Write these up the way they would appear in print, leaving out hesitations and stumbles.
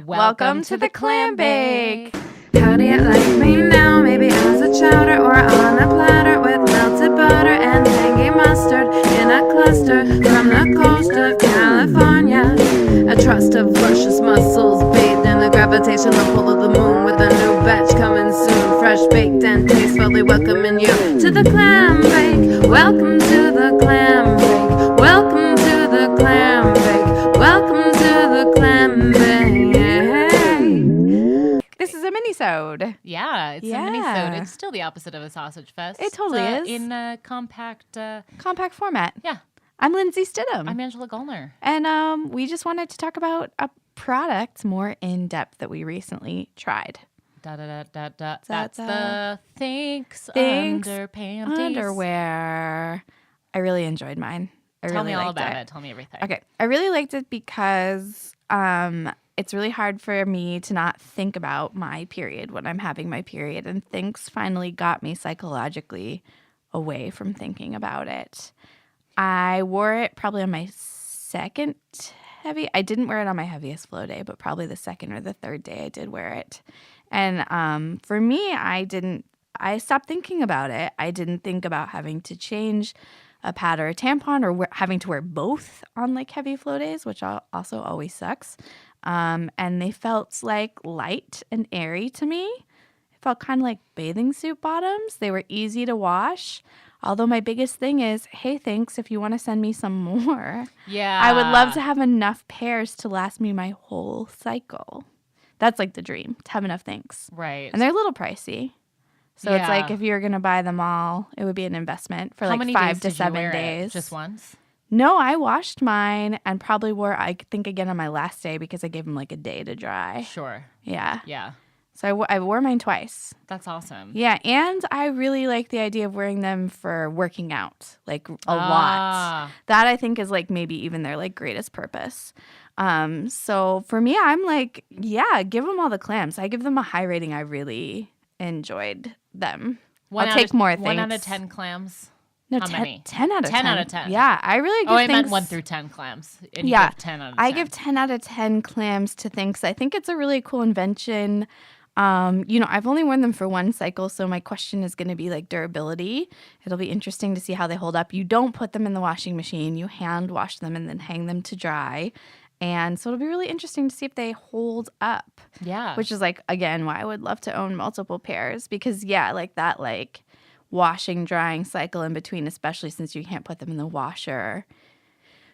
Welcome to the Clam Bake. How do you like me now? Maybe as a chowder or on a platter with melted butter and tangy mustard in a cluster from the coast of California. A trust of luscious mussels bathed in the gravitational pull of the moon with a new batch coming soon. Fresh baked and tastefully welcoming you to the Clam Bake. Welcome to the Clam Bake. Welcome to the Clam Bake. Welcome to the Clam Bake. This is a mini-sode. Yeah, it's a mini-sode. It's still the opposite of a sausage fest. It totally is. In a compact... compact format. Yeah. I'm Lindsay Stidham. I'm Angela Gollner. And we just wanted to talk about a product more in depth that we recently tried. That's the THINX underwear. I really enjoyed mine. Tell me all about it. Tell me everything. Okay. I really liked it because it's really hard for me to not think about my period when I'm having my period. And THINX finally got me psychologically away from thinking about it. I wore it probably on my second heavy. I didn't wear it on my heaviest flow day, but probably the second or the third day I did wear it. And for me, I stopped thinking about it. I didn't think about having to change a pad or a tampon or having to wear both on like heavy flow days, which also always sucks. And they felt like light and airy to me. It felt kind of like bathing suit bottoms. They were easy to wash. Although my biggest thing is, hey, THINX, if you want to send me some more. Yeah. I would love to have enough pairs to last me my whole cycle. That's like the dream, to have enough THINX. Right. And they're a little pricey. So it's like if you're going to buy them all, it would be an investment for like 5 to 7 days. Just once? No, I washed mine and probably wore, I think, again on my last day because I gave them like a day to dry. Sure. Yeah. Yeah. So I wore mine twice. That's awesome. Yeah, and I really like the idea of wearing them for working out, like a lot. That I think is like maybe even their like greatest purpose. So for me, I'm like, yeah, give them all the clams. I give them a high rating. I really enjoyed them. I'll take more things. 1 out of 10 clams? No, How 10, many? 10 out of 10. 10 out of 10. Yeah, I really give I meant THINX 1 through 10 clams. And you give 10 out of 10. I give 10 out of 10 clams to THINX. I think it's a really cool invention. I've only worn them for one cycle, so my question is going to be like durability. It'll be interesting to see how they hold up. You don't put them in the washing machine. You hand wash them and then hang them to dry. And so it'll be really interesting to see if they hold up. Yeah. Which is like, again, why I would love to own multiple pairs because, yeah, like that like washing, drying cycle in between, especially since you can't put them in the washer.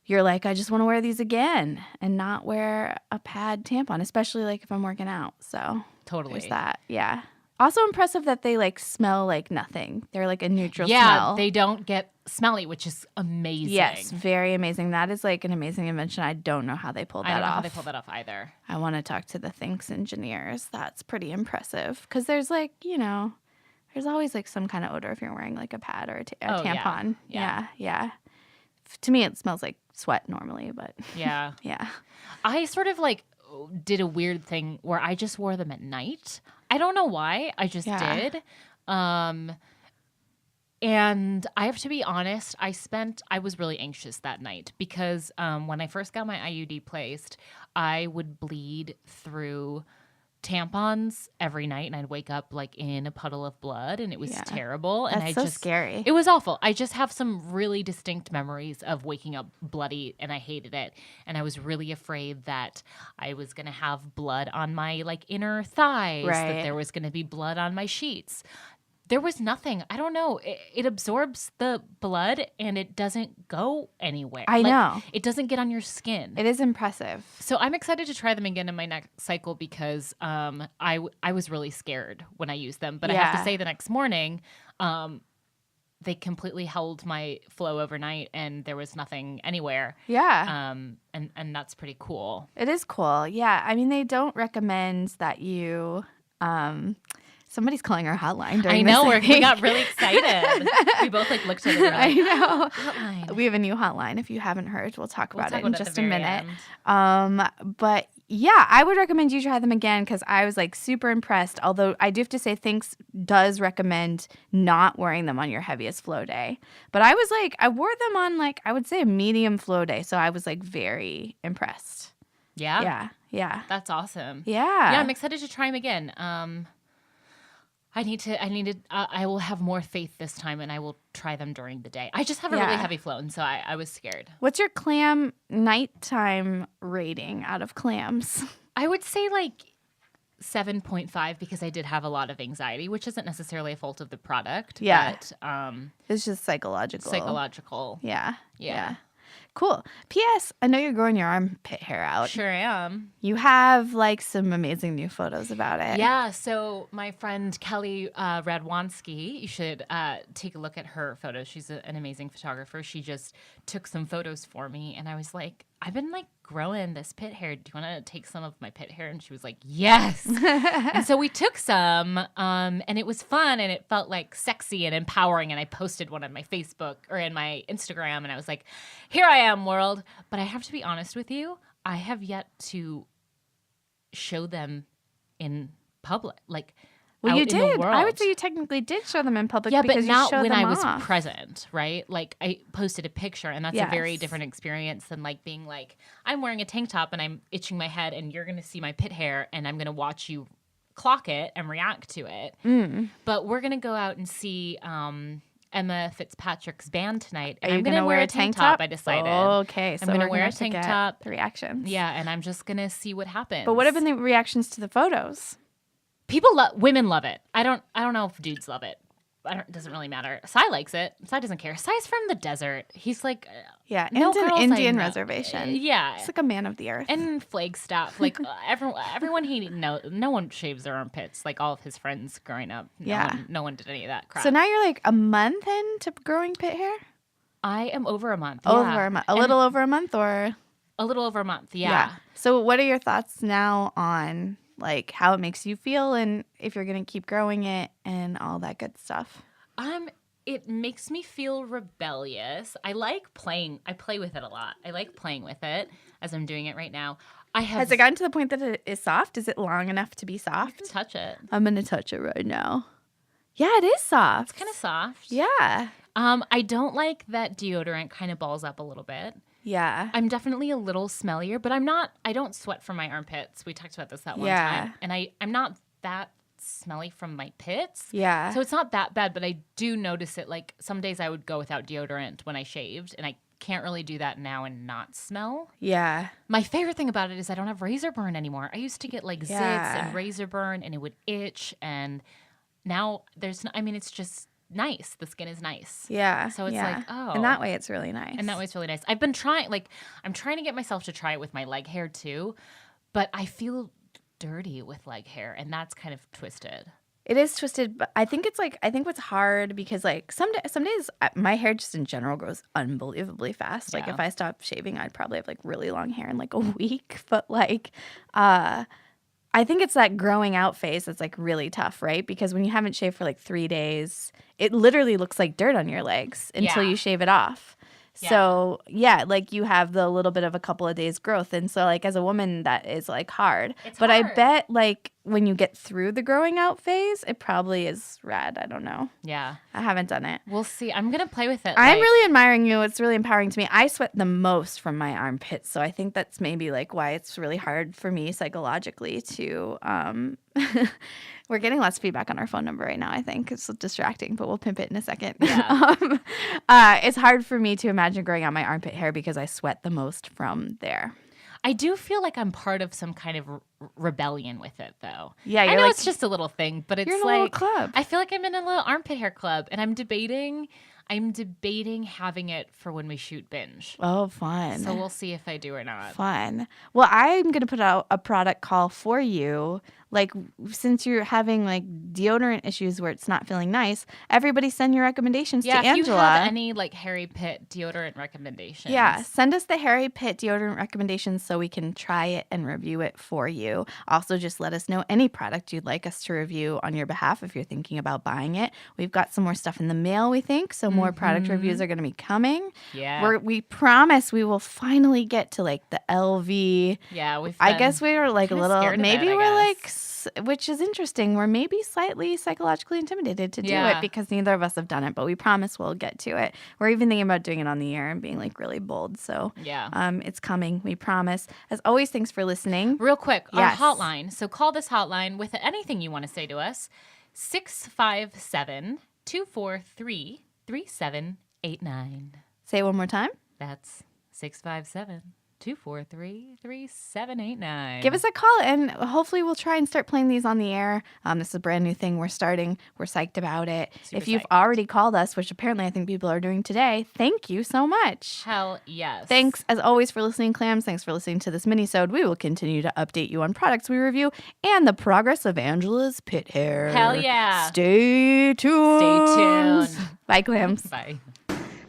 You're like, I just want to wear these again and not wear a pad tampon, especially like if I'm working out. So totally. There's that. Yeah. Also impressive that they like smell like nothing. They're like a neutral smell. Yeah, they don't get smelly, which is amazing. Yes, very amazing. That is like an amazing invention. I don't know how they pulled that off. I don't know how they pulled that off either. I want to talk to the THINX engineers. That's pretty impressive because there's like, there's always like some kind of odor if you're wearing like a pad or a tampon. Yeah. To me, it smells like sweat normally, but yeah. Yeah. I sort of like did a weird thing where I just wore them at night. I don't know why. I just did. And I have to be honest, I was really anxious that night because when I first got my IUD placed, I would bleed through tampons every night and I'd wake up like in a puddle of blood and it was terrible. And That's so scary. It was awful. I just have some really distinct memories of waking up bloody and I hated it. And I was really afraid that I was going to have blood on my like inner thighs, that there was going to be blood on my sheets. There was nothing. I don't know. It absorbs the blood and it doesn't go anywhere. I know. It doesn't get on your skin. It is impressive. So I'm excited to try them again in my next cycle because I was really scared when I used them. But I have to say the next morning, they completely held my flow overnight and there was nothing anywhere. Yeah. And that's pretty cool. It is cool. Yeah. I mean, they don't recommend that you somebody's calling our hotline during I know. this, We got really excited. We both like looked at it. I know. Hotline. We have a new hotline. If you haven't heard, we'll talk about it in just a minute. End. But yeah, I would recommend you try them again because I was like super impressed. Although I do have to say THINX does recommend not wearing them on your heaviest flow day. But I was like, I wore them on like, I would say a medium flow day. So I was like very impressed. Yeah? Yeah. Yeah. That's awesome. Yeah. Yeah, I'm excited to try them again. I will have more faith this time, and I will try them during the day. I just have a really heavy flow, and so I was scared. What's your clam nighttime rating out of clams? I would say like 7.5 because I did have a lot of anxiety, which isn't necessarily a fault of the product. Yeah. But It's just psychological. psychological. Yeah. Cool. P.S. I know you're growing your armpit hair out. Sure am. You have like some amazing new photos about it. Yeah. So my friend Kelly Radwanski, you should take a look at her photos. She's an amazing photographer. She just took some photos for me, and I was like, I've been like growing this pit hair. Do you want to take some of my pit hair? And she was like, yes. And so we took some, and it was fun, and it felt like sexy and empowering. And I posted one on my Facebook or in my Instagram, and I was like, here I am, world. But I have to be honest with you, I have yet to show them in public, like Well, out you in did. the world. I would say you technically did show them in public. Yeah, because but not you showed when them I was off. present, right? Like I posted a picture, and that's a very Yes. different experience than like being like, I'm wearing a tank top and I'm itching my head, and you're gonna see my pit hair, and I'm gonna watch you clock it and react to it. But we're gonna go out and see Emma Fitzpatrick's band tonight, and Are you I'm gonna gonna wear a tank top. I decided. Okay, so I'm gonna we're wear a have to tank get top. The reactions. Yeah, and I'm just gonna see what happens. But what have been the reactions to the photos? Women love it. I don't know if dudes love it. It doesn't really matter. Sai likes it. Sai doesn't care. Sai's from the desert. He's like, Yeah, no and an girls I Indian know. reservation. Yeah. It's like a man of the earth. And Flagstaff, like everyone he knows, no one shaves their armpits. Like all of his friends growing up, no one did any of that crap. So now you're like a month into growing pit hair? I am over a month. Over yeah. a month. And Little over a month, or? a little over a month. Yeah. So what are your thoughts now on like how it makes you feel and if you're going to keep growing it and all that good stuff? It makes me feel rebellious. I like playing. I play with it a lot. I like playing with it as I'm doing it right now. Has it gotten to the point that it is soft? Is it long enough to be soft? touch it. I'm going to touch it right now. Yeah, it is soft. It's kind of soft. Yeah. I don't like that deodorant kind of balls up a little bit. Yeah. I'm definitely a little smellier, but I don't sweat from my armpits. We talked about this that one time. And I'm not that smelly from my pits. Yeah. So it's not that bad, but I do notice it. Like some days I would go without deodorant when I shaved, and I can't really do that now and not smell. Yeah. My favorite thing about it is I don't have razor burn anymore. I used to get like zits and razor burn, and it would itch, and now it's just nice. The skin is nice. Yeah. So it's like, oh. And that way it's really nice. And that way it's really nice. I've been trying, I'm trying to get myself to try it with my leg hair too, but I feel dirty with leg hair, and that's kind of twisted. It is twisted, but I think what's hard because like some days my hair just in general grows unbelievably fast. Like if I stopped shaving, I'd probably have like really long hair in like a week. But like, I think it's that growing out phase that's like really tough, right? Because when you haven't shaved for like 3 days, it literally looks like dirt on your legs until you shave it off. Yeah. So like you have the little bit of a couple of days growth. And so like as a woman, that is like hard. But I bet like when you get through the growing out phase, it probably is rad. I don't know. Yeah. I haven't done it. We'll see. I'm going to play with it. I'm really admiring you. It's really empowering to me. I sweat the most from my armpits. So I think that's maybe like why it's really hard for me psychologically to we're getting lots of feedback on our phone number right now, I think. It's distracting, but we'll pimp it in a second. Yeah. It's hard for me to imagine growing out my armpit hair because I sweat the most from there. I do feel like I'm part of some kind of rebellion with it, though. Yeah, I know it's just a little thing, but it's you're in a like little club. I feel like I'm in a little armpit hair club, and I'm debating having it for when we shoot binge. Oh, fun. So we'll see if I do or not. Fun. Well, I'm going to put out a product call for you. Like, since you're having like deodorant issues where it's not feeling nice, everybody send your recommendations to Angela. If you have any like Harry Pitt deodorant recommendations. Yeah, send us the Harry Pitt deodorant recommendations so we can try it and review it for you. Also, just let us know any product you'd like us to review on your behalf if you're thinking about buying it. We've got some more stuff in the mail, we think, so more product reviews are going to be coming. Yeah. We promise we will finally get to like the LV. Yeah, I guess we were like a little, maybe we're like which is interesting. We're maybe slightly psychologically intimidated to do Yeah. it because neither of us have done it, but we promise we'll get to it. We're even thinking about doing it on the air and being like really bold. So Yeah. it's coming. We promise. As always, thanks for listening. Real quick, Yes. our hotline. So call this hotline with anything you want to say to us. 657-243-3789. Say it one more time. That's 657-243-3789. Give us a call, and hopefully we'll try and start playing these on the air. This is a brand new thing we're starting. We're psyched about it. Super if you've psyched. already called us, which apparently I think people are doing today, thank you so much. Hell yes. Thanks, as always, for listening, Clams. Thanks for listening to this mini-sode. We will continue to update you on products we review and the progress of Angela's pit hair. Hell yeah. Stay tuned. Stay tuned. Bye, Clams. Bye.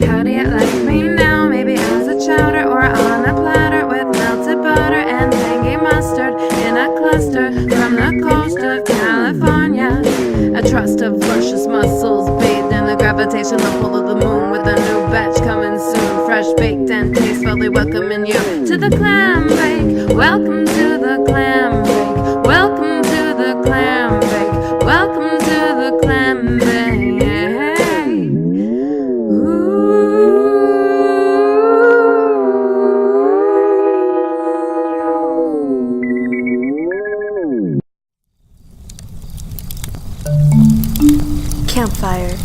How do you like me now? Maybe as a chowder or on a platter with melted butter and tangy mustard in a cluster from the coast of California. A trust of luscious mussels bathed in the gravitational pull of the moon with a new batch coming soon. Fresh baked and tastefully welcoming you to the clam bake. Welcome to the clam bake. Welcome to the clam bake. Welcome to the clam bake. Campfire.